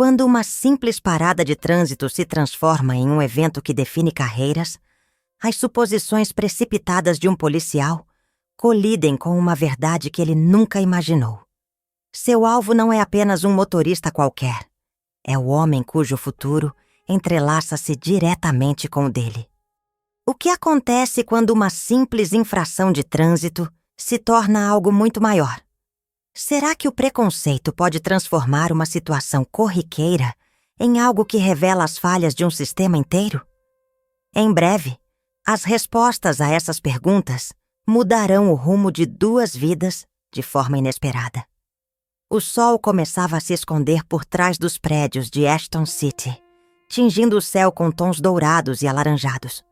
Quando uma simples parada de trânsito se transforma em um evento que define carreiras, as suposições precipitadas de um policial colidem com uma verdade que ele nunca imaginou. Seu alvo não é apenas um motorista qualquer. É o homem cujo futuro entrelaça-se diretamente com o dele. O que acontece quando uma simples infração de trânsito se torna algo muito maior? Será que o preconceito pode transformar uma situação corriqueira em algo que revela as falhas de um sistema inteiro? Em breve, as respostas a essas perguntas mudarão o rumo de 2 vidas de forma inesperada. O sol começava a se esconder por trás dos prédios de Ashton City, tingindo o céu com tons dourados e alaranjados.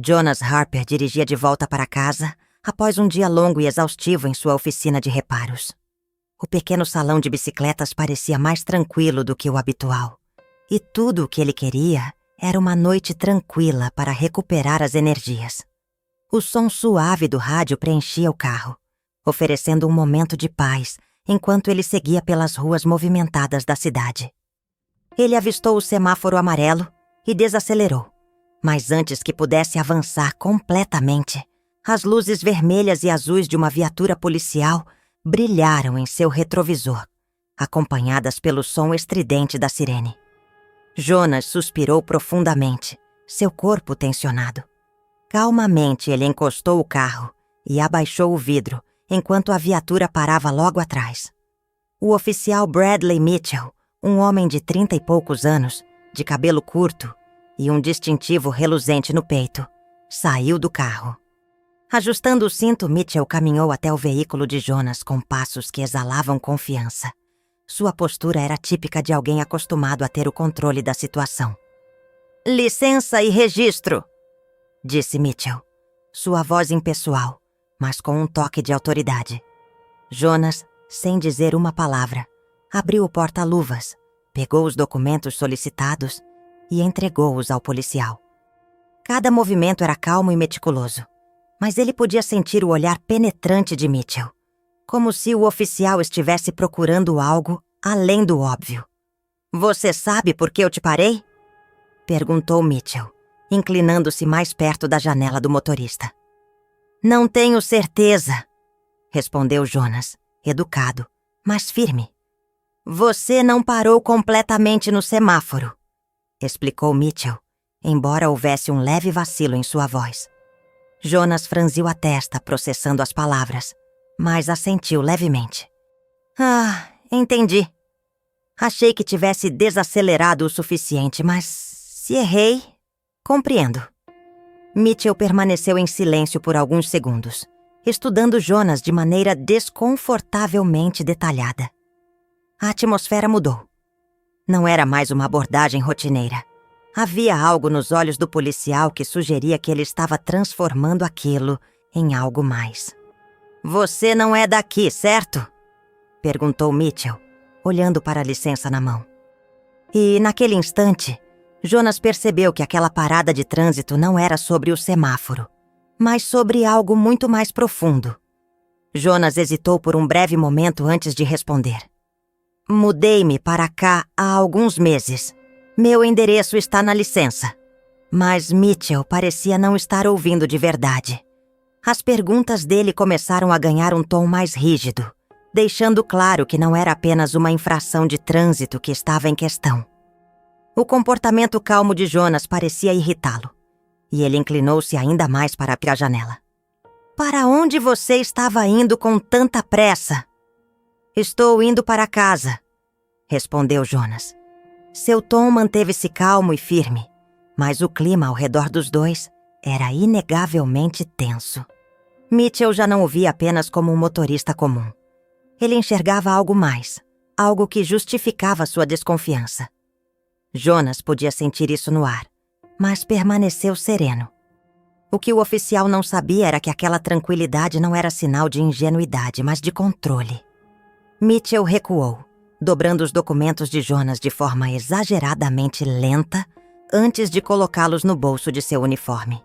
Jonas Harper dirigia de volta para casa após um dia longo e exaustivo em sua oficina de reparos. O pequeno salão de bicicletas parecia mais tranquilo do que o habitual, e tudo o que ele queria era uma noite tranquila para recuperar as energias. O som suave do rádio preenchia o carro, oferecendo um momento de paz enquanto ele seguia pelas ruas movimentadas da cidade. Ele avistou o semáforo amarelo e desacelerou, mas antes que pudesse avançar completamente, as luzes vermelhas e azuis de uma viatura policial brilharam em seu retrovisor, acompanhadas pelo som estridente da sirene. Jonas suspirou profundamente, seu corpo tensionado. Calmamente ele encostou o carro e abaixou o vidro enquanto a viatura parava logo atrás. O oficial Bradley Mitchell, um homem de 30 e poucos anos, de cabelo curto e um distintivo reluzente no peito, saiu do carro. Ajustando o cinto, Mitchell caminhou até o veículo de Jonas com passos que exalavam confiança. Sua postura era típica de alguém acostumado a ter o controle da situação. "Licença e registro", disse Mitchell, sua voz impessoal, mas com um toque de autoridade. Jonas, sem dizer uma palavra, abriu o porta-luvas, pegou os documentos solicitados e entregou-os ao policial. Cada movimento era calmo e meticuloso, mas ele podia sentir o olhar penetrante de Mitchell, como se o oficial estivesse procurando algo além do óbvio. "Você sabe por que eu te parei?" perguntou Mitchell, inclinando-se mais perto da janela do motorista. "Não tenho certeza", respondeu Jonas, educado, mas firme. "Você não parou completamente no semáforo", explicou Mitchell, embora houvesse um leve vacilo em sua voz. Jonas franziu a testa, processando as palavras, mas assentiu levemente. "Ah, entendi. Achei que tivesse desacelerado o suficiente, mas se errei, compreendo." Mitchell permaneceu em silêncio por alguns segundos, estudando Jonas de maneira desconfortavelmente detalhada. A atmosfera mudou. Não era mais uma abordagem rotineira. Havia algo nos olhos do policial que sugeria que ele estava transformando aquilo em algo mais. "Você não é daqui, certo?" perguntou Mitchell, olhando para a licença na mão. E, naquele instante, Jonas percebeu que aquela parada de trânsito não era sobre o semáforo, mas sobre algo muito mais profundo. Jonas hesitou por um breve momento antes de responder. "Mudei-me para cá há alguns meses. Meu endereço está na licença." Mas Mitchell parecia não estar ouvindo de verdade. As perguntas dele começaram a ganhar um tom mais rígido, deixando claro que não era apenas uma infração de trânsito que estava em questão. O comportamento calmo de Jonas parecia irritá-lo, e ele inclinou-se ainda mais para a janela. "Para onde você estava indo com tanta pressa?" "Estou indo para casa", respondeu Jonas. Seu tom manteve-se calmo e firme, mas o clima ao redor dos dois era inegavelmente tenso. Mitchell já não o via apenas como um motorista comum. Ele enxergava algo mais, algo que justificava sua desconfiança. Jonas podia sentir isso no ar, mas permaneceu sereno. O que o oficial não sabia era que aquela tranquilidade não era sinal de ingenuidade, mas de controle. Mitchell recuou, dobrando os documentos de Jonas de forma exageradamente lenta antes de colocá-los no bolso de seu uniforme.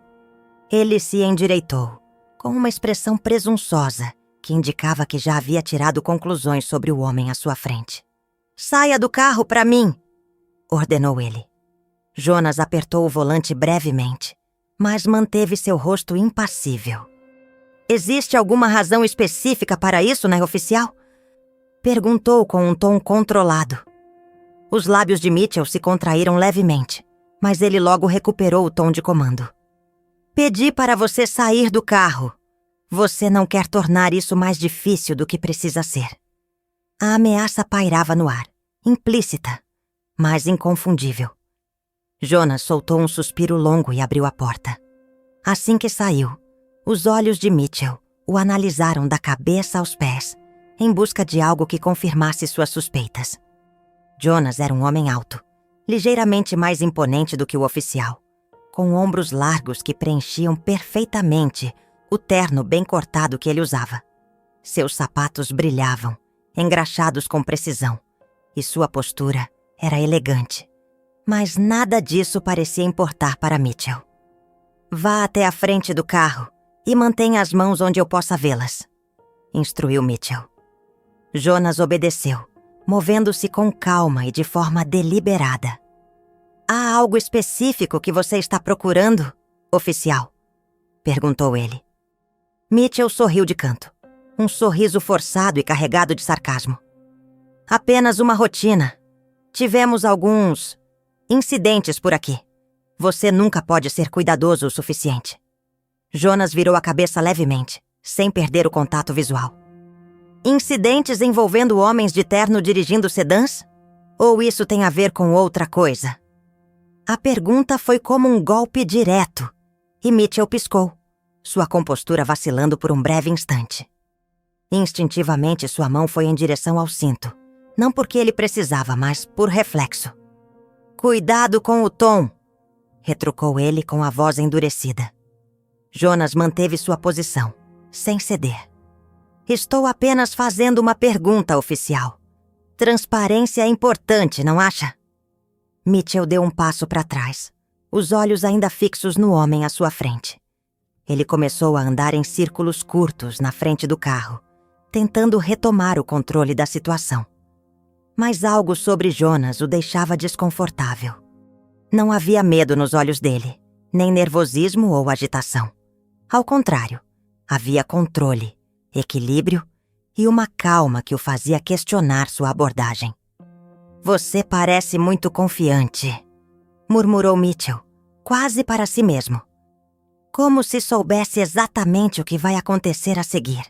Ele se endireitou, com uma expressão presunçosa que indicava que já havia tirado conclusões sobre o homem à sua frente. "Saia do carro para mim", ordenou ele. Jonas apertou o volante brevemente, mas manteve seu rosto impassível. Existe alguma razão específica para isso, né, oficial? Perguntou com um tom controlado. Os lábios de Mitchell se contraíram levemente, mas ele logo recuperou o tom de comando. Pedi para você sair do carro. Você não quer tornar isso mais difícil do que precisa ser. A ameaça pairava no ar, implícita, mas inconfundível. Jonas soltou um suspiro longo e abriu a porta. Assim que saiu, os olhos de Mitchell o analisaram da cabeça aos pés, em busca de algo que confirmasse suas suspeitas. Jonas era um homem alto, ligeiramente mais imponente do que o oficial, com ombros largos que preenchiam perfeitamente o terno bem cortado que ele usava. Seus sapatos brilhavam, engraxados com precisão, e sua postura era elegante. Mas nada disso parecia importar para Mitchell. Vá até a frente do carro e mantenha as mãos onde eu possa vê-las, instruiu Mitchell. Jonas obedeceu, movendo-se com calma e de forma deliberada. Há algo específico que você está procurando, oficial? Perguntou ele. Mitchell sorriu de canto, um sorriso forçado e carregado de sarcasmo. Apenas uma rotina. Tivemos alguns incidentes por aqui. Você nunca pode ser cuidadoso o suficiente. Jonas virou a cabeça levemente, sem perder o contato visual. Incidentes envolvendo homens de terno dirigindo sedãs? Ou isso tem a ver com outra coisa? A pergunta foi como um golpe direto, e Mitchell piscou, sua compostura vacilando por um breve instante. Instintivamente, sua mão foi em direção ao cinto, não porque ele precisava, mas por reflexo. Cuidado com o tom, retrucou ele com a voz endurecida. Jonas manteve sua posição, sem ceder. Estou apenas fazendo uma pergunta, oficial. Transparência é importante, não acha? Mitchell deu um passo para trás, os olhos ainda fixos no homem à sua frente. Ele começou a andar em círculos curtos na frente do carro, tentando retomar o controle da situação. Mas algo sobre Jonas o deixava desconfortável. Não havia medo nos olhos dele, nem nervosismo ou agitação. Ao contrário, havia controle, equilíbrio e uma calma que o fazia questionar sua abordagem. Você parece muito confiante, murmurou Mitchell, quase para si mesmo. Como se soubesse exatamente o que vai acontecer a seguir.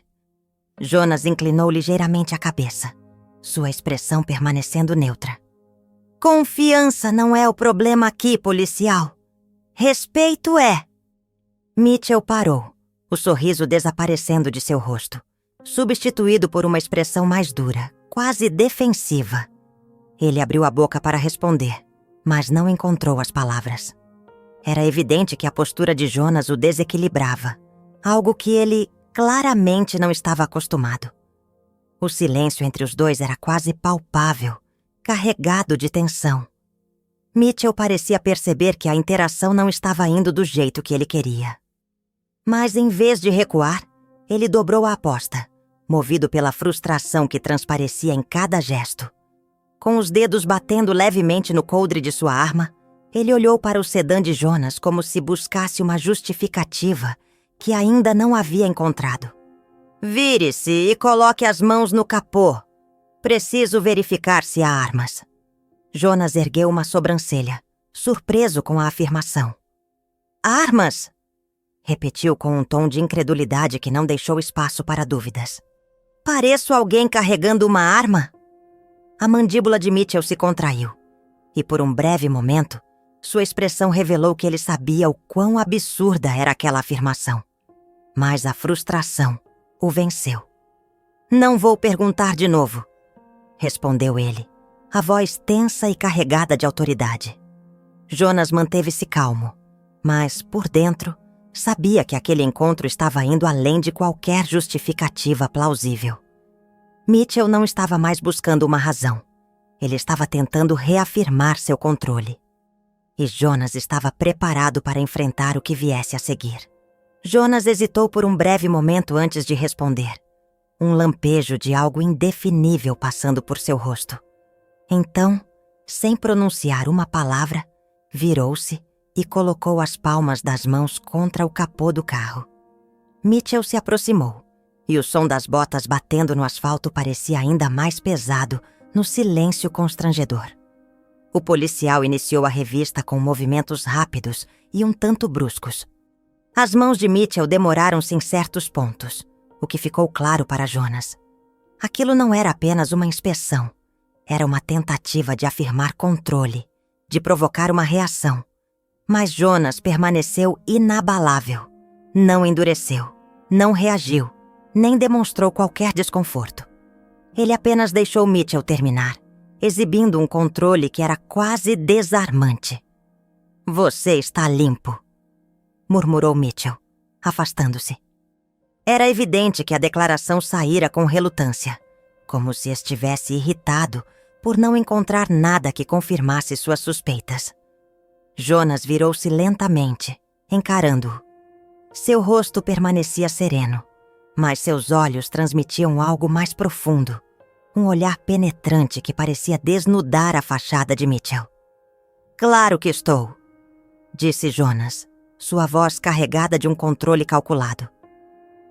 Jonas inclinou ligeiramente a cabeça, sua expressão permanecendo neutra. Confiança não é o problema aqui, policial. Respeito é. Mitchell parou, o sorriso desaparecendo de seu rosto, substituído por uma expressão mais dura, quase defensiva. Ele abriu a boca para responder, mas não encontrou as palavras. Era evidente que a postura de Jonas o desequilibrava, algo que ele claramente não estava acostumado. O silêncio entre os dois era quase palpável, carregado de tensão. Mitchell parecia perceber que a interação não estava indo do jeito que ele queria. Mas em vez de recuar, ele dobrou a aposta, movido pela frustração que transparecia em cada gesto. Com os dedos batendo levemente no coldre de sua arma, ele olhou para o sedã de Jonas como se buscasse uma justificativa que ainda não havia encontrado. Vire-se e coloque as mãos no capô. Preciso verificar se há armas. Jonas ergueu uma sobrancelha, surpreso com a afirmação. Armas? Repetiu com um tom de incredulidade que não deixou espaço para dúvidas. Pareço alguém carregando uma arma? A mandíbula de Mitchell se contraiu, e por um breve momento, sua expressão revelou que ele sabia o quão absurda era aquela afirmação. Mas a frustração o venceu. Não vou perguntar de novo, respondeu ele, a voz tensa e carregada de autoridade. Jonas manteve-se calmo, mas, por dentro, sabia que aquele encontro estava indo além de qualquer justificativa plausível. Mitchell não estava mais buscando uma razão. Ele estava tentando reafirmar seu controle. E Jonas estava preparado para enfrentar o que viesse a seguir. Jonas hesitou por um breve momento antes de responder. Um lampejo de algo indefinível passando por seu rosto. Então, Sem pronunciar uma palavra, virou-se e colocou as palmas das mãos contra o capô do carro. Mitchell se aproximou, e o som das botas batendo no asfalto parecia ainda mais pesado no silêncio constrangedor. O policial iniciou a revista com movimentos rápidos e um tanto bruscos. As mãos de Mitchell demoraram-se em certos pontos, o que ficou claro para Jonas. Aquilo não era apenas uma inspeção. Era uma tentativa de afirmar controle, de provocar uma reação. Mas Jonas permaneceu inabalável. Não endureceu, não reagiu, nem demonstrou qualquer desconforto. Ele apenas deixou Mitchell terminar, exibindo um controle que era quase desarmante. "Você está limpo", murmurou Mitchell, afastando-se. Era evidente que a declaração saíra com relutância, como se estivesse irritado por não encontrar nada que confirmasse suas suspeitas. Jonas virou-se lentamente, encarando-o. Seu rosto permanecia sereno, mas seus olhos transmitiam algo mais profundo, um olhar penetrante que parecia desnudar a fachada de Mitchell. "Claro que estou", disse Jonas, sua voz carregada de um controle calculado.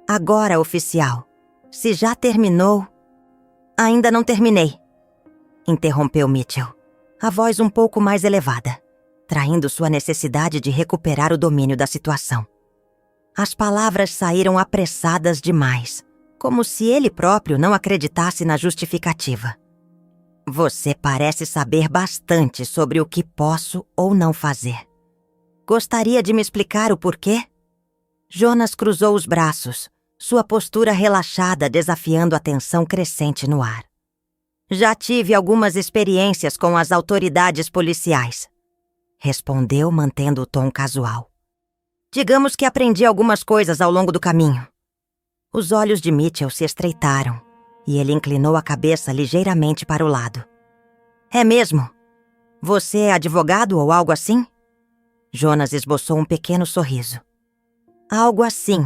"Agora, oficial, se já terminou..." "Ainda não terminei", interrompeu Mitchell, a voz um pouco mais elevada, traindo sua necessidade de recuperar o domínio da situação. As palavras saíram apressadas demais, como se ele próprio não acreditasse na justificativa. "Você parece saber bastante sobre o que posso ou não fazer. Gostaria de me explicar o porquê?" Jonas cruzou os braços, sua postura relaxada desafiando a tensão crescente no ar. "Já tive algumas experiências com as autoridades policiais", respondeu mantendo o tom casual. "Digamos que aprendi algumas coisas ao longo do caminho." Os olhos de Mitchell se estreitaram e ele inclinou a cabeça ligeiramente para o lado. "É mesmo? Você é advogado ou algo assim?" Jonas esboçou um pequeno sorriso. "Algo assim."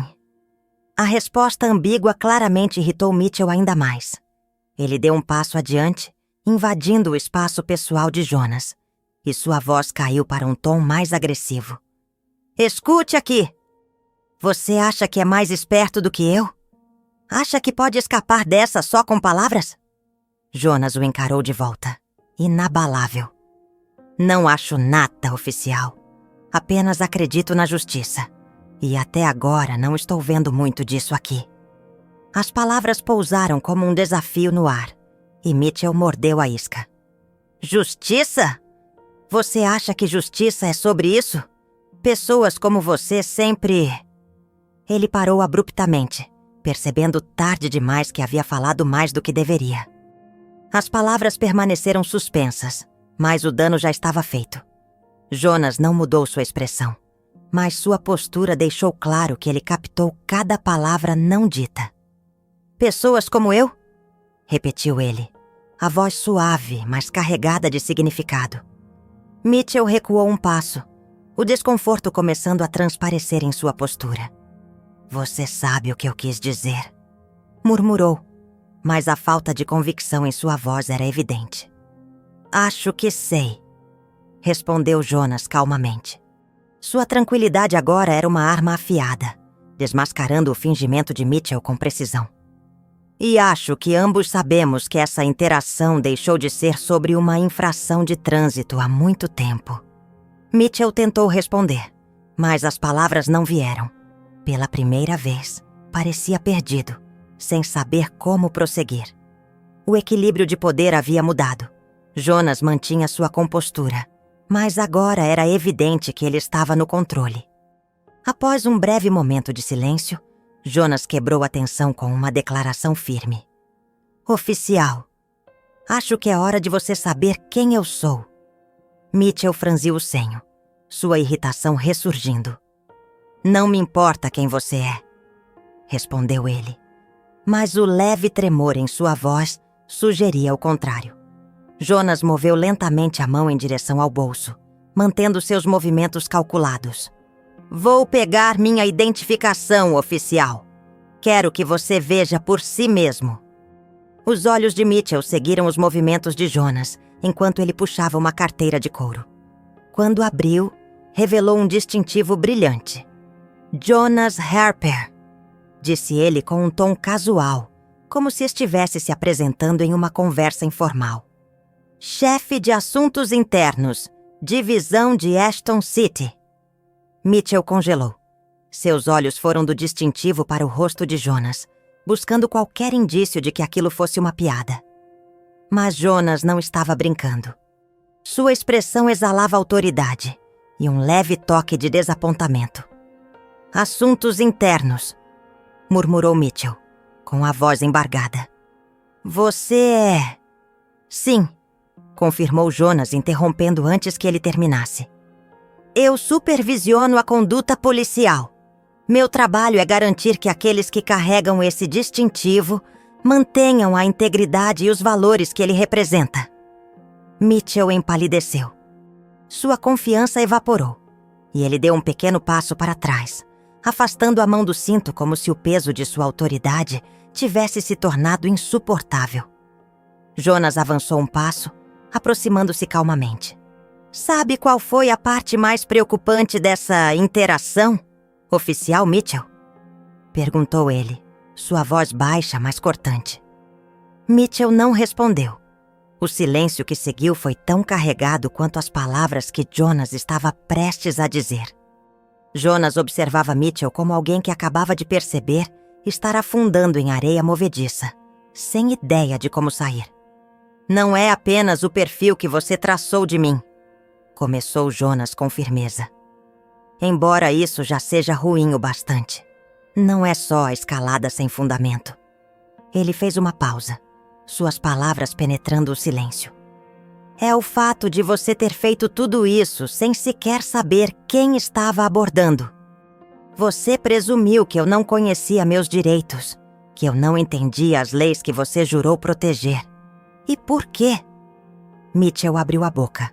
A resposta ambígua claramente irritou Mitchell ainda mais. Ele deu um passo adiante, invadindo o espaço pessoal de Jonas, e sua voz caiu para um tom mais agressivo. "Escute aqui. Você acha que é mais esperto do que eu? Acha que pode escapar dessa só com palavras?" Jonas o encarou de volta, inabalável. "Não acho nada, oficial. Apenas acredito na justiça. E até agora não estou vendo muito disso aqui." As palavras pousaram como um desafio no ar, e Mitchell mordeu a isca. "Justiça? Você acha que justiça é sobre isso? Pessoas como você sempre..." Ele parou abruptamente, percebendo tarde demais que havia falado mais do que deveria. As palavras permaneceram suspensas, mas o dano já estava feito. Jonas não mudou sua expressão, mas sua postura deixou claro que ele captou cada palavra não dita. "Pessoas como eu?" repetiu ele, a voz suave, mas carregada de significado. Mitchell recuou um passo, o desconforto começando a transparecer em sua postura. "Você sabe o que eu quis dizer", murmurou, mas a falta de convicção em sua voz era evidente. "Acho que sei", respondeu Jonas calmamente. Sua tranquilidade agora era uma arma afiada, desmascarando o fingimento de Mitchell com precisão. "E acho que ambos sabemos que essa interação deixou de ser sobre uma infração de trânsito há muito tempo." Mitchell tentou responder, mas as palavras não vieram. Pela primeira vez, parecia perdido, sem saber como prosseguir. O equilíbrio de poder havia mudado. Jonas mantinha sua compostura, mas agora era evidente que ele estava no controle. Após um breve momento de silêncio, Jonas quebrou a tensão com uma declaração firme. "Oficial, acho que é hora de você saber quem eu sou." Mitchell franziu o senho, sua irritação ressurgindo. "Não me importa quem você é", respondeu ele, mas o leve tremor em sua voz sugeria o contrário. Jonas moveu lentamente a mão em direção ao bolso, mantendo seus movimentos calculados. "Vou pegar minha identificação, oficial. Quero que você veja por si mesmo." Os olhos de Mitchell seguiram os movimentos de Jonas, enquanto ele puxava uma carteira de couro. Quando abriu, revelou um distintivo brilhante. Jonas Harper, disse ele com um tom casual, como se estivesse se apresentando em uma conversa informal. Chefe de Assuntos Internos, Divisão de Ashton City. Mitchell congelou. Seus olhos foram do distintivo para o rosto de Jonas, buscando qualquer indício de que aquilo fosse uma piada. Mas Jonas não estava brincando. Sua expressão exalava autoridade e um leve toque de desapontamento. Assuntos internos, murmurou Mitchell, com a voz embargada. Você é... Sim, confirmou Jonas, interrompendo antes que ele terminasse. Eu supervisiono a conduta policial. Meu trabalho é garantir que aqueles que carregam esse distintivo mantenham a integridade e os valores que ele representa. Mitchell empalideceu. Sua confiança evaporou, e ele deu um pequeno passo para trás, afastando a mão do cinto como se o peso de sua autoridade tivesse se tornado insuportável. Jonas avançou um passo, aproximando-se calmamente. Sabe qual foi a parte mais preocupante dessa interação, oficial Mitchell? Perguntou ele, sua voz baixa, mas cortante. Mitchell não respondeu. O silêncio que seguiu foi tão carregado quanto as palavras que Jonas estava prestes a dizer. Jonas observava Mitchell como alguém que acabava de perceber estar afundando em areia movediça, sem ideia de como sair. Não é apenas o perfil que você traçou de mim, começou Jonas com firmeza. Embora isso já seja ruim o bastante, não é só a escalada sem fundamento. Ele fez uma pausa, suas palavras penetrando o silêncio. É o fato de você ter feito tudo isso sem sequer saber quem estava abordando. Você presumiu que eu não conhecia meus direitos, que eu não entendia as leis que você jurou proteger. E por quê? Mitchell abriu a boca,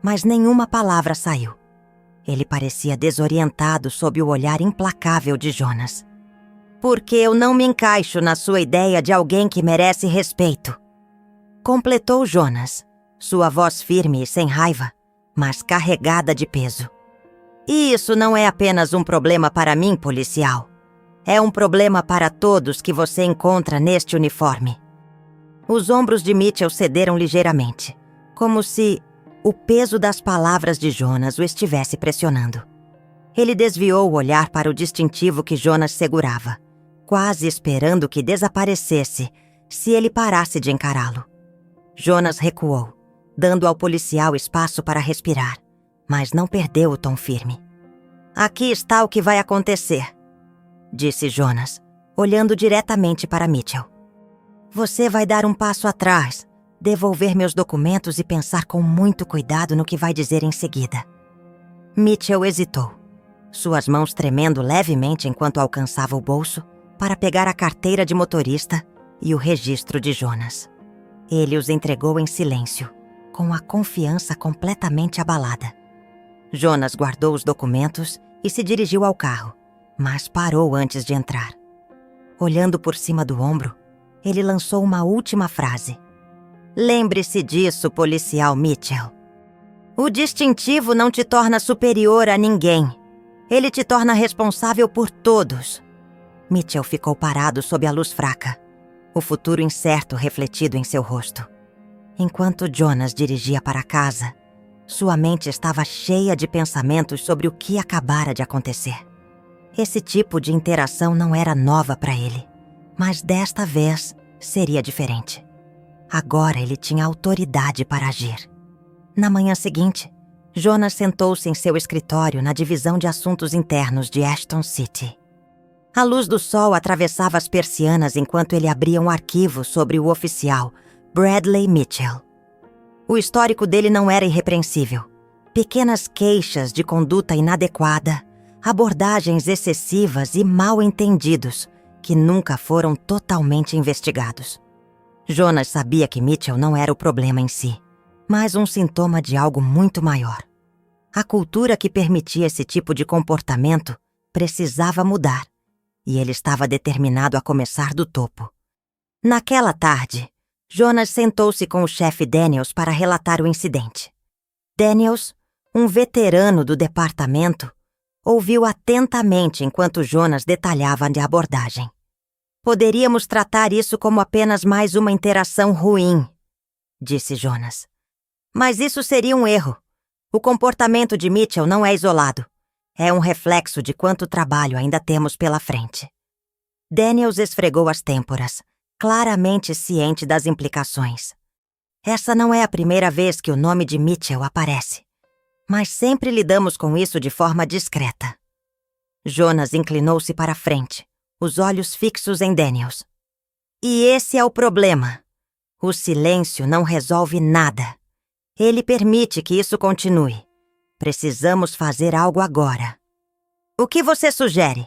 mas nenhuma palavra saiu. Ele parecia desorientado sob o olhar implacável de Jonas. Porque eu não me encaixo na sua ideia de alguém que merece respeito. Completou Jonas, sua voz firme e sem raiva, mas carregada de peso. E isso não é apenas um problema para mim, policial. É um problema para todos que você encontra neste uniforme. Os ombros de Mitchell cederam ligeiramente, como se o peso das palavras de Jonas o estivesse pressionando. Ele desviou o olhar para o distintivo que Jonas segurava, quase esperando que desaparecesse se ele parasse de encará-lo. Jonas recuou, dando ao policial espaço para respirar, mas não perdeu o tom firme. Aqui está o que vai acontecer, disse Jonas, olhando diretamente para Mitchell. Você vai dar um passo atrás, devolver meus documentos e pensar com muito cuidado no que vai dizer em seguida. Mitchell hesitou, suas mãos tremendo levemente enquanto alcançava o bolso para pegar a carteira de motorista e o registro de Jonas. Ele os entregou em silêncio, com a confiança completamente abalada. Jonas guardou os documentos e se dirigiu ao carro, mas parou antes de entrar. Olhando por cima do ombro, ele lançou uma última frase. Lembre-se disso, policial Mitchell. O distintivo não te torna superior a ninguém. Ele te torna responsável por todos. Mitchell ficou parado sob a luz fraca, o futuro incerto refletido em seu rosto. Enquanto Jonas dirigia para casa, sua mente estava cheia de pensamentos sobre o que acabara de acontecer. Esse tipo de interação não era nova para ele, mas desta vez seria diferente. Agora ele tinha autoridade para agir. Na manhã seguinte, Jonas sentou-se em seu escritório na divisão de assuntos internos de Ashton City. A luz do sol atravessava as persianas enquanto ele abria um arquivo sobre o oficial Bradley Mitchell. O histórico dele não era irrepreensível. Pequenas queixas de conduta inadequada, abordagens excessivas e mal-entendidos que nunca foram totalmente investigados. Jonas sabia que Mitchell não era o problema em si, mas um sintoma de algo muito maior. A cultura que permitia esse tipo de comportamento precisava mudar, e ele estava determinado a começar do topo. Naquela tarde, Jonas sentou-se com o chefe Daniels para relatar o incidente. Daniels, um veterano do departamento, ouviu atentamente enquanto Jonas detalhava a abordagem. Poderíamos tratar isso como apenas mais uma interação ruim, disse Jonas. Mas isso seria um erro. O comportamento de Mitchell não é isolado. É um reflexo de quanto trabalho ainda temos pela frente. Daniels esfregou as têmporas, claramente ciente das implicações. Essa não é a primeira vez que o nome de Mitchell aparece, mas sempre lidamos com isso de forma discreta. Jonas inclinou-se para a frente, os olhos fixos em Daniels. E esse é o problema. O silêncio não resolve nada. Ele permite que isso continue. Precisamos fazer algo agora. O que você sugere?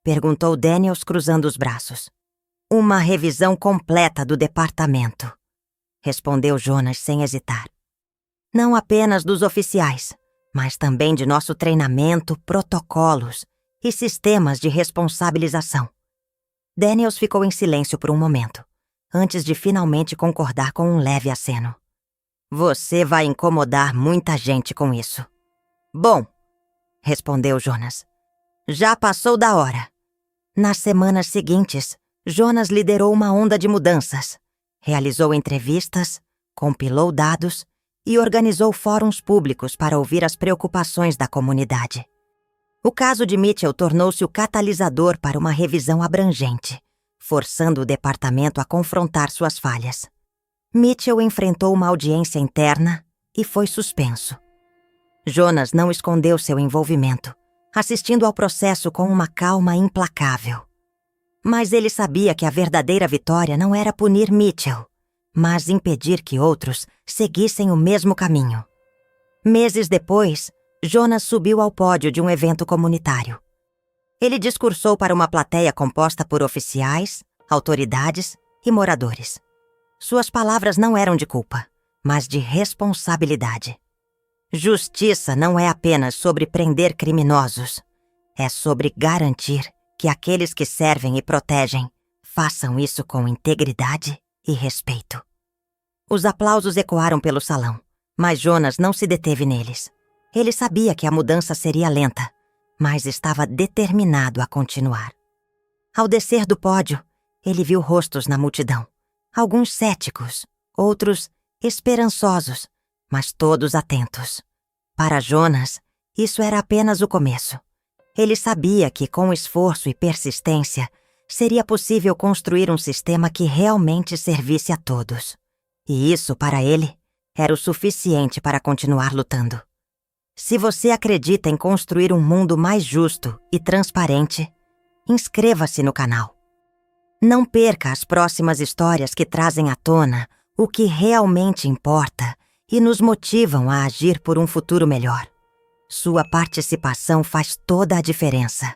Perguntou Daniels cruzando os braços. Uma revisão completa do departamento, respondeu Jonas sem hesitar. Não apenas dos oficiais, mas também de nosso treinamento, protocolos e sistemas de responsabilização. Daniels ficou em silêncio por um momento, antes de finalmente concordar com um leve aceno. Você vai incomodar muita gente com isso. Bom, respondeu Jonas. Já passou da hora. Nas semanas seguintes, Jonas liderou uma onda de mudanças. Realizou entrevistas, compilou dados e organizou fóruns públicos para ouvir as preocupações da comunidade. O caso de Mitchell tornou-se o catalisador para uma revisão abrangente, forçando o departamento a confrontar suas falhas. Mitchell enfrentou uma audiência interna e foi suspenso. Jonas não escondeu seu envolvimento, assistindo ao processo com uma calma implacável. Mas ele sabia que a verdadeira vitória não era punir Mitchell, mas impedir que outros seguissem o mesmo caminho. Meses depois, Jonas subiu ao pódio de um evento comunitário. Ele discursou para uma plateia composta por oficiais, autoridades e moradores. Suas palavras não eram de culpa, mas de responsabilidade. Justiça não é apenas sobre prender criminosos. É sobre garantir que aqueles que servem e protegem façam isso com integridade e respeito. Os aplausos ecoaram pelo salão, mas Jonas não se deteve neles. Ele sabia que a mudança seria lenta, mas estava determinado a continuar. Ao descer do pódio, ele viu rostos na multidão. Alguns céticos, outros esperançosos, mas todos atentos. Para Jonas, isso era apenas o começo. Ele sabia que, com esforço e persistência, seria possível construir um sistema que realmente servisse a todos. E isso, para ele, era o suficiente para continuar lutando. Se você acredita em construir um mundo mais justo e transparente, inscreva-se no canal. Não perca as próximas histórias que trazem à tona o que realmente importa e nos motivam a agir por um futuro melhor. Sua participação faz toda a diferença.